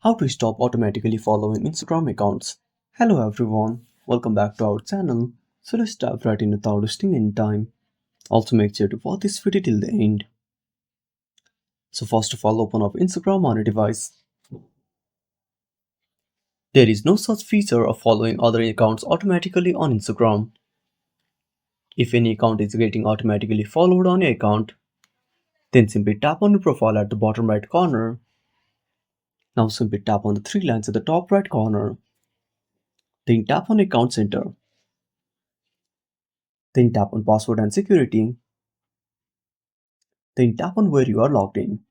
How to stop automatically following Instagram accounts. Hello everyone, welcome back to our channel. So let's dive right in without wasting any time. Also make sure to watch this video till the end. So first of all, open up Instagram on your device. There is no such feature of following other accounts automatically on Instagram. If any account is getting automatically followed on your account, then simply tap on your profile at the bottom right corner. Now simply tap on the three lines at the top right corner. Then tap on Account Center. Then tap on Password and Security. Then tap on where you are logged in.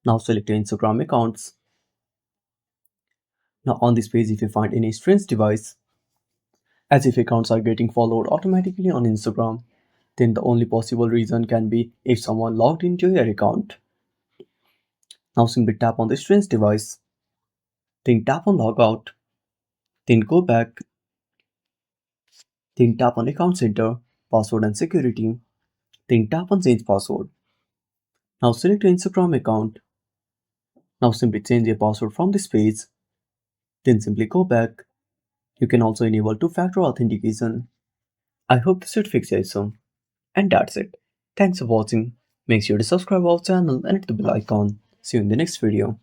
Now select your Instagram accounts. Now on this page, if you find any strange device, as if accounts are getting followed automatically on Instagram, then the only possible reason can be if someone logged into your account. Now simply tap on the strange device, then tap on Logout, then go back, then tap on Account Center, Password and Security, then tap on Change Password. Now select your Instagram account. Now simply change your password from this page, then simply go back. You can also enable two-factor authentication. I hope this should fix your issue. And that's it. Thanks for watching. Make sure to subscribe our channel and hit the bell icon. See you in the next video.